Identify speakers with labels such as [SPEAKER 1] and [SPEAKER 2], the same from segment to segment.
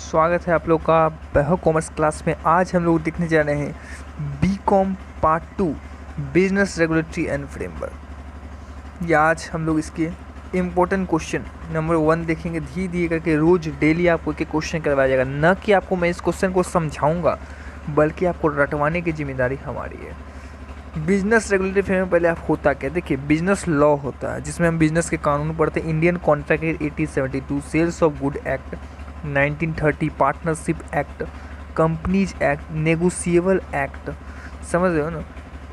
[SPEAKER 1] स्वागत है आप लोग का बहो कॉमर्स क्लास में। आज हम लोग देखने जा रहे हैं BCom part 2 business regulatory and framework. या आज हम लोग इसके इम्पोर्टेंट क्वेश्चन नंबर 1 देखेंगे। धीरे धीरे करके रोज़ डेली आपको एक क्वेश्चन करवाया जाएगा। न कि आपको मैं इस क्वेश्चन को समझाऊंगा, बल्कि आपको रटवाने की जिम्मेदारी हमारी है। बिजनेस रेगुलेटरी फ्रेमवर्क पहले आप होता क्या, देखिए बिजनेस लॉ होता है जिसमें हम बिजनेस के कानून पढ़ते हैं। Indian contract act 1872, sales of good act 1930, partnership act, companies act, negotiable act, समझ रहे हो ना।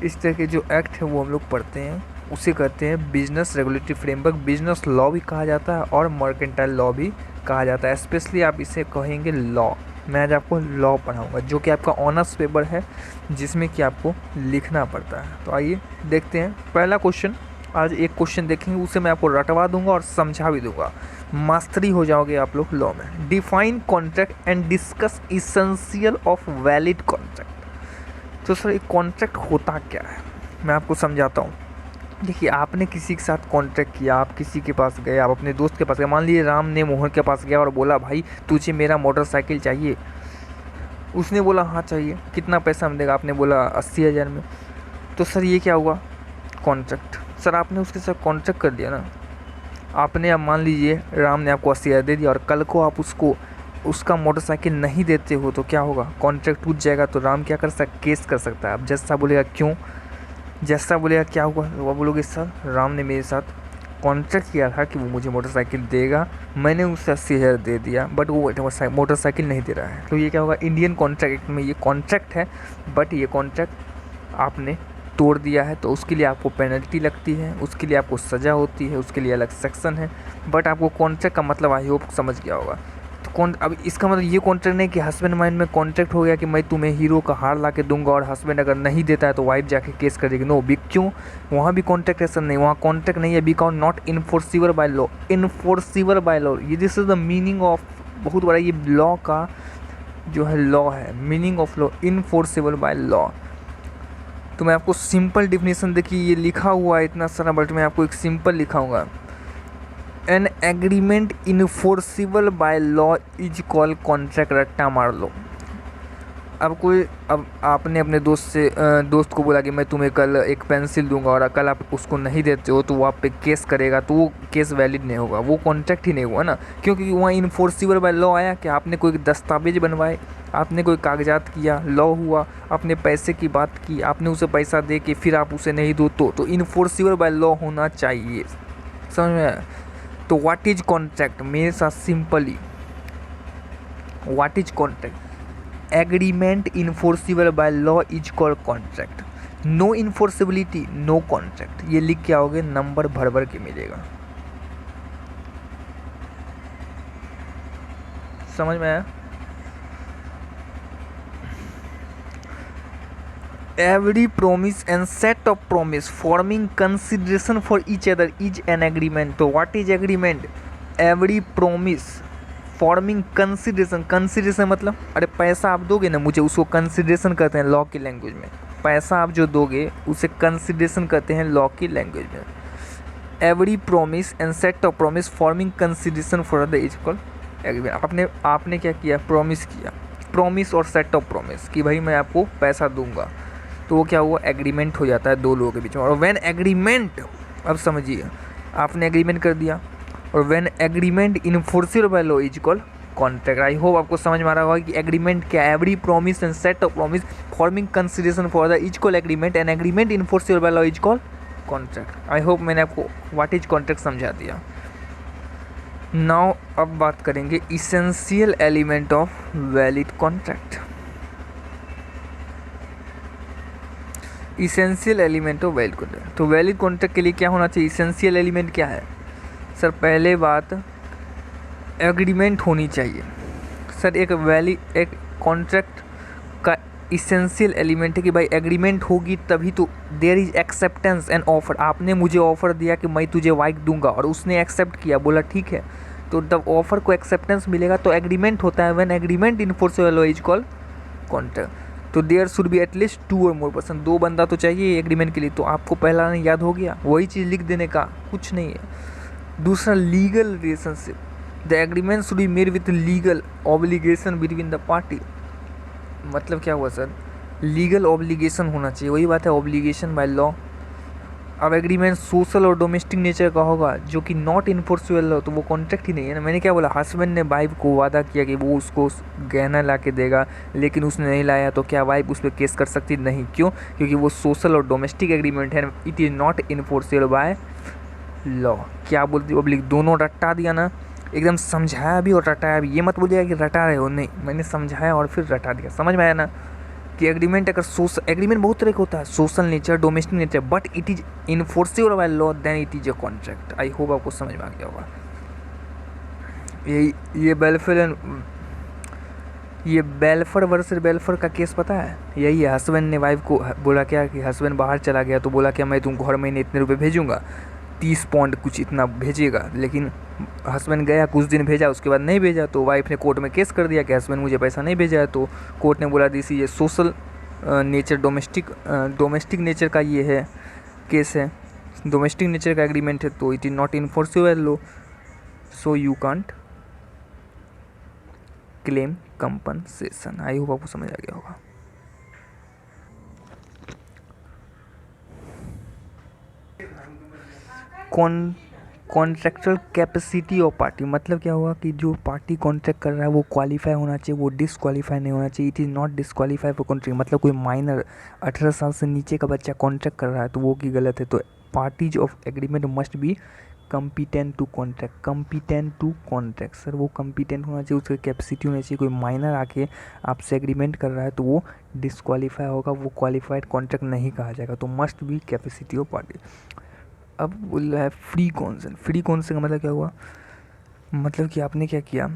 [SPEAKER 1] इस तरह के जो एक्ट है वो हम लोग पढ़ते हैं, उसे कहते हैं business regulatory framework. Business law भी कहा जाता है और मर्केंटाइल लॉ भी कहा जाता है। स्पेशली आप इसे कहेंगे लॉ। मैं आज आपको लॉ पढ़ाऊंगा जो कि आपका ऑनर्स पेपर है, जिसमें कि आपको लिखना पड़ता है। तो आइए देखते हैं पहला क्वेश्चन। आज एक क्वेश्चन देखेंगे, उसे मैं आपको रटवा दूंगा और समझा भी दूंगा। मास्टरी हो जाओगे आप लोग लॉ में। Define contract and discuss essential of valid contract. तो सर एक कॉन्ट्रैक्ट होता क्या है, मैं आपको समझाता हूँ। देखिए आपने किसी के साथ कॉन्ट्रैक्ट किया, आप किसी के पास गए, आप अपने दोस्त के पास गए। मान लीजिए राम ने मोहन के पास गया और बोला भाई तुझे मेरा मोटरसाइकिल चाहिए। उसने बोला हाँ चाहिए, कितना पैसा मिलेगा? आपने बोला 80,000 में। तो सर ये क्या हुआ? कॉन्ट्रैक्ट। सर आपने उसके साथ कॉन्ट्रैक्ट कर दिया ना। आपने, अब मान लीजिए राम ने आपको 80,000 दे दिया और कल को आप उसका मोटरसाइकिल नहीं देते हो तो क्या होगा? कॉन्ट्रैक्ट टूट जाएगा। तो राम क्या कर सकता? केस कर सकता है। अब जैसा बोलेगा क्यों, जैसा बोलेगा क्या हुआ, वो बोलोगे सर राम ने मेरे साथ कॉन्ट्रैक्ट किया था कि वो मुझे मोटरसाइकिल देगा, मैंने उसे 80,000 दे दिया, बट वो मोटरसाइकिल नहीं दे रहा है। तो ये क्या होगा? इंडियन कॉन्ट्रैक्ट एक्ट में ये कॉन्ट्रैक्ट है, बट ये कॉन्ट्रैक्ट आपने तोड़ दिया है, तो उसके लिए आपको पेनल्टी लगती है, उसके लिए आपको सज़ा होती है, उसके लिए अलग सेक्शन है। बट आपको कॉन्ट्रैक्ट का मतलब आई होप समझ गया होगा। तो अब इसका मतलब ये कॉन्ट्रैक्ट नहीं कि हस्बैंड माइंड में कॉन्ट्रैक्ट हो गया कि मैं तुम्हें हीरो का हार ला के दूंगा और हस्बैंड अगर नहीं देता है तो वाइफ जाके केस करेगी। नो बिक क्यों, वहाँ भी कॉन्ट्रैक्ट ऐसा नहीं, वहाँ कॉन्ट्रैक्ट नहीं है। Because not enforceable by law, enforceable by law, ये this is the meaning of, बहुत बड़ा ये लॉ का जो है लॉ है, meaning of law, enforceable by law. तो मैं आपको सिंपल डिफिनेशन, देखिए ये लिखा हुआ है इतना सारा, बट मैं आपको एक सिंपल लिखाऊंगा। An agreement enforceable by law is call contract. रट्टा मार लो। अब आपने अपने दोस्त को बोला कि मैं तुम्हें कल एक पेंसिल दूंगा और कल आप उसको नहीं देते हो तो वो आप पे केस करेगा, तो वो केस वैलिड नहीं होगा, वो कॉन्ट्रैक्ट ही नहीं हुआ ना। क्योंकि वहाँ इन्फोर्सिबल बाय लॉ आया कि आपने कोई दस्तावेज बनवाए, आपने कोई कागजात किया, लॉ हुआ, आपने पैसे की बात की, आपने उसे पैसा दे के फिर आप उसे नहीं दो तो इन्फोर्सिबल बाय लॉ होना चाहिए। समझ में आया? तो व्हाट इज कॉन्ट्रैक्ट मेरे साथ simply, what is contract? Agreement enforceable by law is called contract. No enforceability no contract. ये लिख के आओगे, नंबर भर भर के मिलेगा। समझ में आया? Every promise and set of promise forming consideration for each other is an agreement. तो what is agreement? Every promise forming consideration, consideration मतलब अरे पैसा आप दोगे ना मुझे, उसको consideration कहते हैं लॉ की लैंग्वेज में। पैसा आप जो दोगे उसे consideration कहते हैं लॉ की लैंग्वेज में। Every promise and set of promise forming consideration for the is called agreement। आपने क्या किया? प्रॉमिस किया, प्रॉमिस और सेट ऑफ प्रॉमिस कि भाई मैं आपको पैसा दूंगा, तो वो क्या हुआ? एग्रीमेंट हो जाता है दो लोगों के बीच में। और व्हेन एग्रीमेंट, अब समझिए आपने एग्रीमेंट कर दिया, और when agreement enforceable by law is called contract. I hope आपको समझ में आ रहा होगा कि एग्रीमेंट क्या है। Every promise and set of promise forming consideration for the is called agreement and agreement enforceable by law is called contract. I hope मैंने आपको व्हाट इज कॉन्ट्रैक्ट समझा दिया। नाउ अब बात करेंगे essential element of valid contract. Essential element of valid contract. तो valid contract के लिए क्या होना चाहिए? इसेंशियल एलिमेंट क्या है? सर पहले बात एग्रीमेंट होनी चाहिए। सर एक कॉन्ट्रैक्ट का इसेंशियल एलिमेंट है कि भाई एग्रीमेंट होगी तभी तो there is acceptance and offer. आपने मुझे ऑफर दिया कि मैं तुझे बाइक दूंगा और उसने एक्सेप्ट किया, बोला ठीक है, तो जब ऑफर को एक्सेप्टेंस मिलेगा तो एग्रीमेंट होता है। When agreement enforceable law is called contract. तो देयर शुड बी एटलीस्ट 2 और मोर पर्सन, 2 बंदा तो चाहिए एग्रीमेंट के लिए। तो आपको पहला याद हो गया, वही चीज़ लिख देने का कुछ नहीं है। दूसरा legal relationship, the agreement should be made with legal obligation between the party. मतलब क्या हुआ सर, लीगल ऑब्लिगेशन होना चाहिए, वही बात है ऑब्लिगेशन बाय लॉ। अब एग्रीमेंट सोशल और डोमेस्टिक नेचर का होगा जो कि नॉट इन्फोर्सेबल हो तो वो कॉन्ट्रैक्ट ही नहीं है ना। मैंने क्या बोला, हस्बैंड ने वाइफ को वादा किया कि वो उसको गहना ला के देगा, लेकिन उसने नहीं लाया, तो क्या वाइफ उस पर केस कर सकती? नहीं। क्यों? क्योंकि वो सोशल और डोमेस्टिक एग्रीमेंट है, it is not enforceable by law. क्या बोलती पब्लिक, दोनों रटा दिया ना, एकदम समझाया भी और रटाया भी। ये मत बोलिएगा कि रटा रहे हो, नहीं, मैंने समझाया और फिर रटा दिया। समझ में आया ना कि एग्रीमेंट अगर सोशल एग्रीमेंट बहुत तरह का होता है, social nature, domestic nature, but it is enforceable by law, then it is a contract. I hope आपको समझ में आ गया होगा। ये बेलफर वर्सेस बेलफर का केस पता है, यही है। हस्बैंड ने वाइफ को बोला क्या कि हस्बैंड बाहर चला गया तो बोला क्या मैं तुमको हर महीने इतने रुपए भेजूंगा, 30 पाउंड कुछ इतना भेजेगा, लेकिन हस्बैंड गया कुछ दिन भेजा, उसके बाद नहीं भेजा, तो वाइफ ने कोर्ट में केस कर दिया कि हस्बैंड मुझे पैसा नहीं भेजा है। तो कोर्ट ने बोला दिस ये सोशल नेचर डोमेस्टिक नेचर का ये है केस है, डोमेस्टिक नेचर का एग्रीमेंट है, तो it is not enforceable law, so you can't claim compensation. I hope आपको समझ आ गया होगा। कॉन्ट्रेक्चुअल कैपेसिटी ऑफ पार्टी, मतलब क्या हुआ कि जो पार्टी कॉन्ट्रैक्ट कर रहा है वो क्वालिफाई होना चाहिए, वो डिसक्वालीफाई नहीं होना चाहिए। It is not disqualify for contract, मतलब कोई माइनर 18 साल से नीचे का बच्चा कॉन्ट्रैक्ट कर रहा है तो वो की गलत है। तो parties of agreement must be competent to contract. Sir वो कम्पिटेंट होना चाहिए, उसकी कैपेसिटी होनी चाहिए। कोई माइनर आके आपसे एग्रीमेंट कर रहा है तो वो डिसक्वालीफाई होगा, वो क्वालिफाइड कॉन्ट्रैक्ट नहीं कहा जाएगा। तो must be capacity of party. अब बोल रहा है फ्री कॉन्सेंट। फ्री कॉन्सेंट का मतलब क्या हुआ, मतलब कि आपने क्या किया,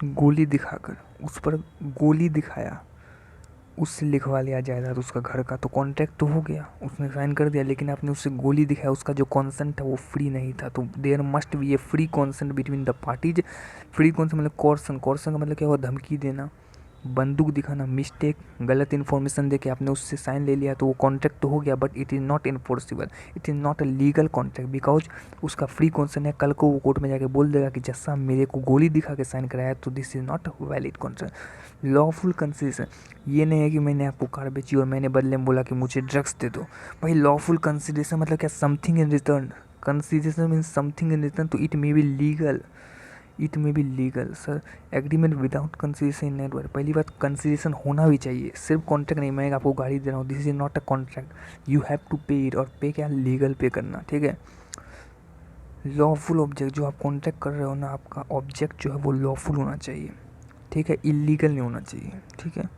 [SPEAKER 1] गोली दिखाकर उस पर गोली दिखाया, उससे लिखवा लिया जायदाद उसका घर का, तो कॉन्ट्रैक्ट तो हो गया, उसने साइन कर दिया, लेकिन आपने उससे गोली दिखाया, उसका जो कॉन्सेंट था वो फ्री नहीं था। तो there must be a free consent between the parties. Free consent मतलब कॉर्सन का मतलब क्या हुआ, धमकी देना, बंदूक दिखाना, मिस्टेक, गलत इन्फॉर्मेशन देके आपने उससे साइन ले लिया तो वो कॉन्ट्रैक्ट तो हो गया, but it is not enforceable, it is not a legal contract, because उसका फ्री कॉन्सेंट है। कल को वो कोर्ट में जाके बोल देगा कि जैसा मेरे को गोली दिखा के साइन कराया, तो this is not valid contract. Lawful consideration, ये नहीं है कि मैंने आपको कार बेची और मैंने बदले में बोला कि मुझे ड्रग्स दे दो। भाई लॉफुल कंसिडरेशन मतलब क्या, something in return. Consideration means something in return, तो it may be legal, it may be legal. Sir agreement without consideration network, पहली बात कंसिडरेशन होना भी चाहिए, सिर्फ कॉन्ट्रैक्ट नहीं, मैं आपको गाड़ी दे रहा हूँ, this is not a contract, you have to pay it. और पे क्या, लीगल पे करना, ठीक है। लॉफुल ऑब्जेक्ट, जो आप कॉन्ट्रैक्ट कर रहे हो ना, आपका ऑब्जेक्ट जो है वो लॉफुल होना चाहिए, ठीक है, इलीगल नहीं होना चाहिए, ठीक है।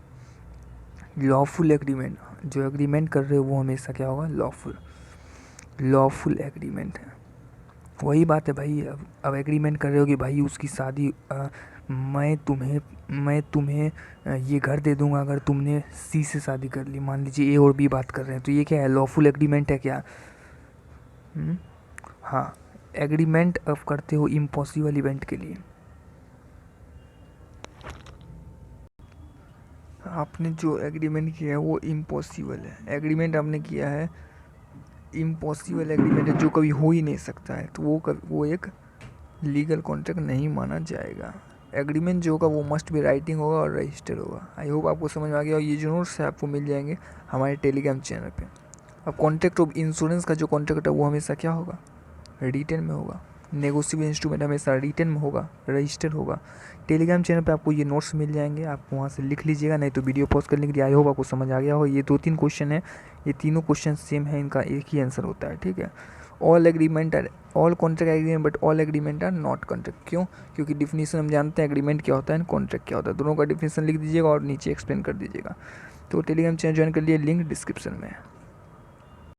[SPEAKER 1] लॉफुल एग्रीमेंट, जो एग्रीमेंट कर रहे हो वो हमेशा क्या होगा, लॉफुल एग्रीमेंट है। वही बात है भाई, अब एग्रीमेंट कर रहे हो कि भाई उसकी शादी मैं तुम्हें ये घर दे दूंगा अगर तुमने सी से शादी कर ली। मान लीजिए ए और बी बात कर रहे हैं, तो ये क्या है, लॉफुल एग्रीमेंट है क्या? हाँ, एग्रीमेंट अब करते हो इम्पॉसिबल इवेंट के लिए। आपने जो एग्रीमेंट किया है वो इम्पॉसिबल है, एग्रीमेंट आपने किया है इम्पॉसिबल एग्रीमेंट है, जो कभी हो ही नहीं सकता है, तो वो एक लीगल कॉन्ट्रैक्ट नहीं माना जाएगा। एग्रीमेंट जो होगा वो मस्ट भी राइटिंग होगा और रजिस्टर होगा। आई होप आपको समझ में आ गया, और ये जो नोट्स है आपको मिल जाएंगे हमारे टेलीग्राम चैनल पे। अब कॉन्ट्रैक्ट ऑफ इंश्योरेंस का जो कॉन्ट्रैक्ट है वो हमेशा क्या होगा, रिटन में होगा। नेगोशिएबल इंस्ट्रूमेंट हमेशा रिटन में होगा, रजिस्टर होगा। टेलीग्राम चैनल पे आपको ये नोट्स मिल जाएंगे, आप वहाँ से लिख लीजिएगा, नहीं तो वीडियो पॉज कर लीजिए। आई होप आपको समझ आ गया हो। ये 2-3 क्वेश्चन है, ये तीनों क्वेश्चन सेम है, इनका एक ही आंसर होता है, ठीक है। All contract agreement but all agreement are not contract. क्यों? क्योंकि डिफिनीशन हम जानते हैं एग्रीमेंट क्या होता है, कॉन्ट्रैक्ट क्या होता है, दोनों का डिफिनीशन लिख दीजिएगा और नीचे एक्सप्लेन कर दीजिएगा। तो टेलीग्राम चैनल ज्वाइन कर लिए, लिंक डिस्क्रिप्शन में है।